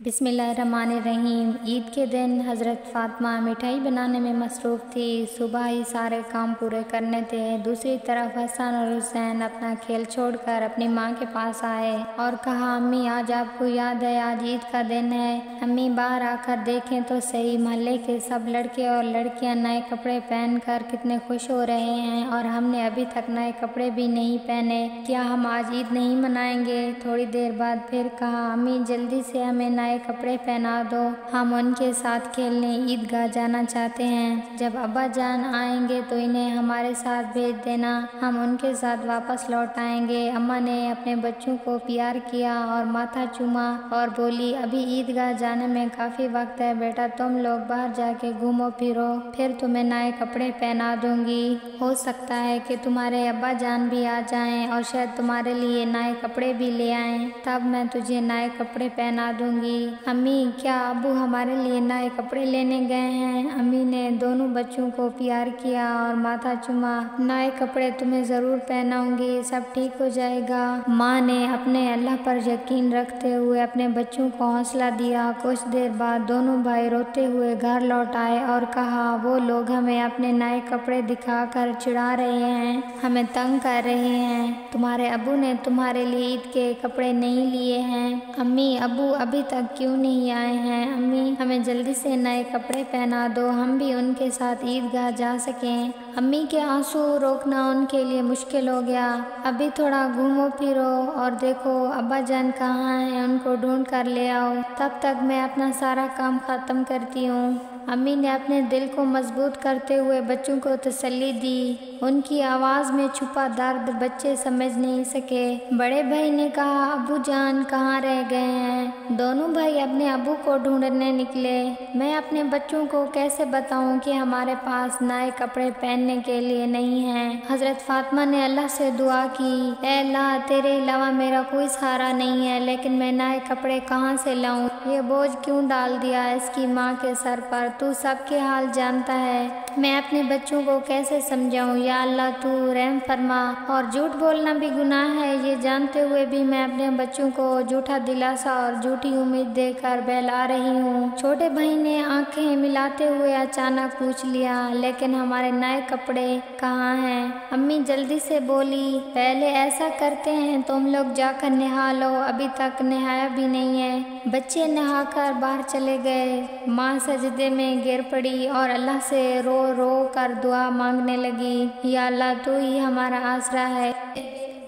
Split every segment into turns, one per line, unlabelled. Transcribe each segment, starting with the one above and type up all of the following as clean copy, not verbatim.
بسم اللہ الرحمن الرحیم۔ عید کے دن حضرت فاطمہ مٹھائی بنانے میں مصروف تھی۔ صبح ہی سارے کام پورے کرنے تھے۔ دوسری طرف حسن اور حسین اپنا کھیل چھوڑ کر اپنی ماں کے پاس آئے اور کہا، امی آج آپ کو یاد ہے آج عید کا دن ہے؟ امی باہر آ کر دیکھیں تو صحیح، محلے کے سب لڑکے اور لڑکیاں نئے کپڑے پہن کر کتنے خوش ہو رہے ہیں اور ہم نے ابھی تک نئے کپڑے بھی نہیں پہنے، کیا ہم آج عید نہیں منائیں گے؟ تھوڑی دیر بعد پھر کہا، امی جلدی سے ہمیں نئے کپڑے پہنا دو، ہم ان کے ساتھ کھیلنے عیدگاہ جانا چاہتے ہیں۔ جب ابا جان آئیں گے تو انہیں ہمارے ساتھ بھیج دینا، ہم ان کے ساتھ واپس لوٹ آئیں گے۔ اماں نے اپنے بچوں کو پیار کیا اور ماتھا چوما اور بولی، ابھی عیدگاہ جانے میں کافی وقت ہے بیٹا، تم لوگ باہر جا کے گھومو پھرو، پھر تمہیں نئے کپڑے پہنا دوں گی۔ ہو سکتا ہے کہ تمہارے ابا جان بھی آ جائیں اور شاید تمہارے لیے نئے کپڑے بھی لے آئیں، تب میں تجھے نئے کپڑے پہنا دوں گی۔ امی کیا ابو ہمارے لیے نئے کپڑے لینے گئے ہیں؟ امی نے دونوں بچوں کو پیار کیا اور ماتھا چوما۔ نئے کپڑے تمہیں ضرور پہناؤں گی، سب ٹھیک ہو جائے گا۔ ماں نے اپنے اللہ پر یقین رکھتے ہوئے اپنے بچوں کو حوصلہ دیا۔ کچھ دیر بعد دونوں بھائی روتے ہوئے گھر لوٹ آئے اور کہا، وہ لوگ ہمیں اپنے نئے کپڑے دکھا کر چڑھا رہے ہیں، ہمیں تنگ کر رہے ہیں، تمہارے ابو نے تمہارے لیے عید کے کپڑے نہیں لیے ہیں۔ امی ابو ابھی تک کیوں نہیں آئے ہیں؟ امی ہمیں جلدی سے نئے کپڑے پہنا دو، ہم بھی ان کے ساتھ عیدگاہ جا سکیں۔ امی کے آنسو روکنا ان کے لیے مشکل ہو گیا۔ ابھی تھوڑا گھومو پھرو اور دیکھو ابا جان کہاں ہیں، ان کو ڈھونڈ کر لے آؤ، تب تک میں اپنا سارا کام ختم کرتی ہوں۔ امی نے اپنے دل کو مضبوط کرتے ہوئے بچوں کو تسلی دی۔ ان کی آواز میں چھپا درد بچے سمجھ نہیں سکے۔ بڑے بھائی نے کہا، ابو جان کہاں رہ گئے ہیں؟ دونوں بھائی اپنے ابو کو ڈھونڈنے نکلے۔ میں اپنے بچوں کو کیسے بتاؤں کہ ہمارے پاس نئے کپڑے پہننے کے لیے نہیں ہیں؟ حضرت فاطمہ نے اللہ سے دعا کی، اے اللہ تیرے علاوہ میرا کوئی سہارا نہیں ہے، لیکن میں نئے کپڑے کہاں سے لاؤں؟ یہ بوجھ کیوں ڈال دیا اس کی ماں کے سر پر؟ تو سب کے حال جانتا ہے، میں اپنے بچوں کو کیسے سمجھاؤں؟ یا اللہ تو رحم فرما۔ اور جھوٹ بولنا بھی گناہ ہے، یہ جانتے ہوئے بھی میں اپنے بچوں کو جھوٹا دلاسا اور جھوٹی امید دے کر بہلا رہی ہوں۔ چھوٹے بھائی نے آنکھیں ملاتے ہوئے اچانک پوچھ لیا، لیکن ہمارے نئے کپڑے کہاں ہیں؟ امی جلدی سے بولی، پہلے ایسا کرتے ہیں تم لوگ جا کر نہا لو، ابھی تک نہایا بھی نہیں ہے۔ بچے نہا کر باہر چلے گئے۔ ماں سجدے میں گر پڑی اور اللہ سے رو رو کر دعا مانگنے لگی، یا اللہ تو ہی ہمارا آسرا ہے،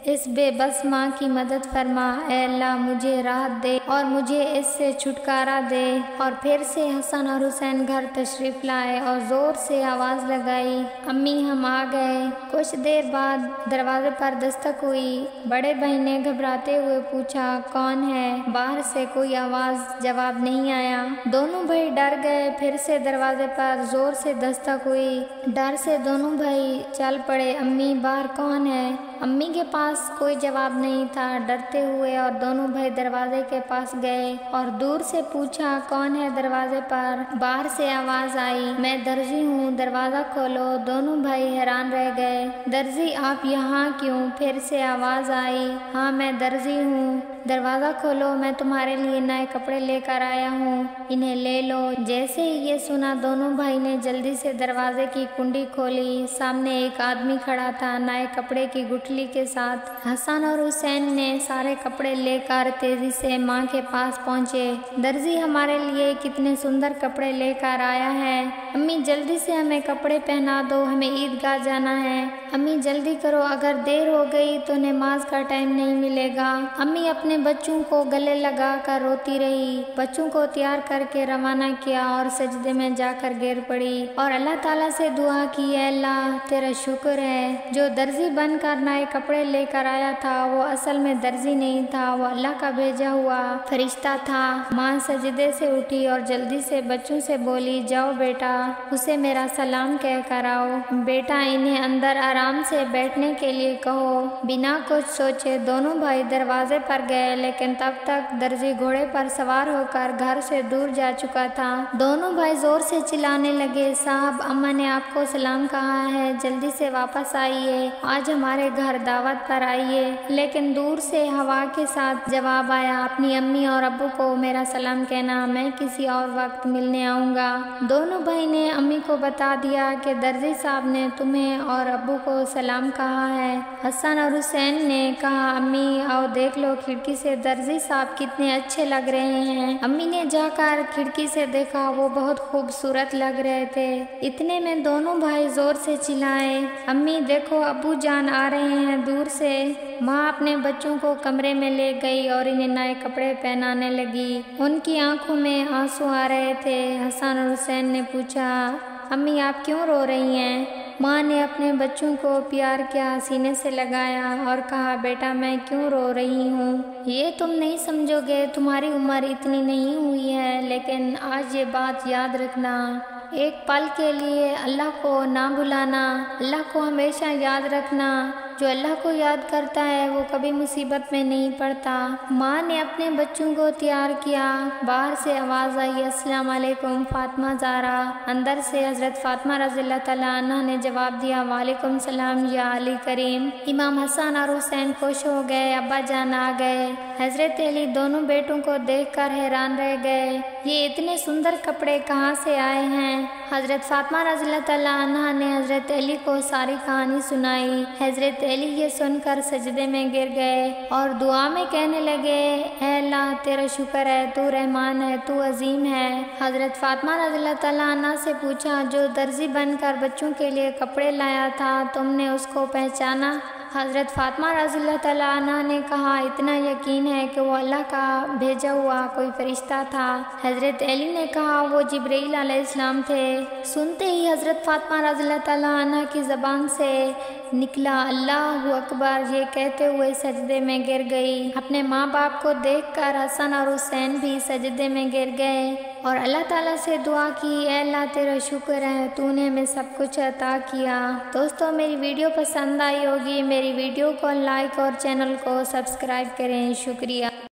اس بے بس ماں کی مدد فرما، اے اللہ مجھے راحت دے اور مجھے اس سے چھٹکارا دے۔ اور پھر سے حسن اور حسین گھر تشریف لائے اور زور سے آواز لگائی، امی ہم آ گئے۔ کچھ دیر بعد دروازے پر دستک ہوئی۔ بڑے بھائی نے گھبراتے ہوئے پوچھا، کون ہے؟ باہر سے کوئی آواز جواب نہیں آیا۔ دونوں بھائی ڈر گئے۔ پھر سے دروازے پر زور سے دستک ہوئی۔ ڈر سے دونوں بھائی چل پڑے، امی باہر کون ہے؟ امی کے پاس کوئی جواب نہیں تھا۔ ڈرتے ہوئے اور دونوں بھائی دروازے کے پاس گئے اور دور سے پوچھا، کون ہے دروازے پر؟ باہر سے آواز آئی، میں درزی ہوں، دروازہ کھولو۔ دونوں بھائی حیران رہ گئے، درزی آپ یہاں کیوں؟ پھر سے آواز آئی، ہاں میں درزی ہوں، دروازہ کھولو، میں تمہارے لیے نئے کپڑے لے کر آیا ہوں، انہیں لے لو۔ جیسے ہی یہ سنا دونوں بھائی نے جلدی سے دروازے کی کنڈی کھولی۔ سامنے ایک آدمی کھڑا تھا نئے کپڑے کی گٹھلی کے ساتھ۔ حسن اور حسین نے سارے کپڑے لے کر تیزی سے ماں کے پاس پہنچے۔ درزی ہمارے لیے کتنے سندر کپڑے لے کر آیا ہے، امی جلدی سے ہمیں کپڑے پہنا دو، ہمیں عیدگاہ جانا ہے، امی جلدی کرو، اگر دیر ہو گئی تو نماز کا ٹائم نہیں ملے گا۔ امی اپنے بچوں کو گلے لگا کر روتی رہی، بچوں کو تیار کر کے روانہ کیا اور سجدے میں جا کر گر پڑی اور اللہ تعالیٰ سے دعا کی، اے اللہ تیرا شکر ہے، جو درزی بن کر نئے کپڑے لے کر آیا تھا وہ اصل میں درزی نہیں تھا، وہ اللہ کا بھیجا ہوا فرشتہ تھا۔ ماں سجدے سے اٹھی اور جلدی سے بچوں سے بولی، جاؤ بیٹا اسے میرا سلام کہہ کر آؤ، بیٹا انہیں اندر آرام سے بیٹھنے کے لیے کہو۔ بنا کچھ سوچے دونوں بھائی دروازے پر گئے، لیکن تب تک درزی گھوڑے پر سوار ہو کر گھر سے دور جا چکا تھا۔ دونوں بھائی زور سے چلانے لگے، صاحب اماں نے آپ کو سلام کہا ہے، جلدی سے واپس آئیے، آج ہمارے گھر باہر دعوت پر آئیے، لیکن دور سے ہوا کے ساتھ جواب آیا، اپنی امی اور ابو کو میرا سلام کہنا، میں کسی اور وقت ملنے آؤں گا۔ دونوں بھائی نے امی کو بتا دیا کہ درزی صاحب نے تمہیں اور ابو کو سلام کہا ہے۔ حسن اور حسین نے کہا، امی آؤ دیکھ لو کھڑکی سے درزی صاحب کتنے اچھے لگ رہے ہیں۔ امی نے جا کر کھڑکی سے دیکھا، وہ بہت خوبصورت لگ رہے تھے۔ اتنے میں دونوں بھائی زور سے چلائے، امی دیکھو ابو جان آ رہے ہیں دور سے۔ ماں اپنے بچوں کو کمرے میں لے گئی اور انہیں نئے کپڑے پہنانے لگی۔ ان کی آنکھوں میں آنسو آ رہے تھے۔ حسن اور حسین نے پوچھا، امی آپ کیوں رو رہی ہیں؟ ماں نے اپنے بچوں کو پیار کیا، سینے سے لگایا اور کہا، بیٹا میں کیوں رو رہی ہوں یہ تم نہیں سمجھو گے، تمہاری عمر اتنی نہیں ہوئی ہے، لیکن آج یہ بات یاد رکھنا، ایک پل کے لیے اللہ کو نہ بھلانا، اللہ کو ہمیشہ یاد رکھنا۔ جو اللہ کو یاد کرتا ہے وہ کبھی مصیبت میں نہیں پڑتا۔ ماں نے اپنے بچوں کو تیار کیا۔ باہر سے آواز آئی، السلام علیکم فاطمہ زہرا۔ اندر سے حضرت فاطمہ رضی اللہ تعالیٰ عنہ نے جواب دیا، وعلیکم السلام یا علی کریم۔ امام حسن اور حسین خوش ہو گئے، ابا جان آ گئے۔ حضرت علی دونوں بیٹوں کو دیکھ کر حیران رہ گئے، یہ اتنے سندر کپڑے کہاں سے آئے ہیں؟ حضرت فاطمہ رضی اللہ تعالیٰ عنہ نے حضرت علی کو ساری کہانی سنائی۔ حضرت علی یہ سن کر سجدے میں گر گئے اور دعا میں کہنے لگے، اے اللہ تیرا شکر ہے، تو رحمان ہے، تو عظیم ہے۔ حضرت فاطمہ رضی اللہ تعالیٰ عنہ سے پوچھا، جو درزی بن کر بچوں کے لیے کپڑے لایا تھا تم نے اس کو پہچانا؟ حضرت فاطمہ رضی اللہ تعالیٰ عنہ نے کہا، اتنا یقین ہے کہ وہ اللہ کا بھیجا ہوا کوئی فرشتہ تھا۔ حضرت علی نے کہا، وہ جبرائیل علیہ السلام تھے۔ سنتے ہی حضرت فاطمہ رضی اللہ تعالیٰ عنہ کی زبان سے نکلا، اللہ اکبر، یہ کہتے ہوئے سجدے میں گر گئی۔ اپنے ماں باپ کو دیکھ کر حسن اور حسین بھی سجدے میں گر گئے اور اللہ تعالیٰ سے دعا کی، اے اللہ تیرا شکر ہے، تو نے ہمیں سب کچھ عطا کیا۔ دوستو میری ویڈیو پسند آئی ہوگی، میری ویڈیو کو لائک اور چینل کو سبسکرائب کریں، شکریہ۔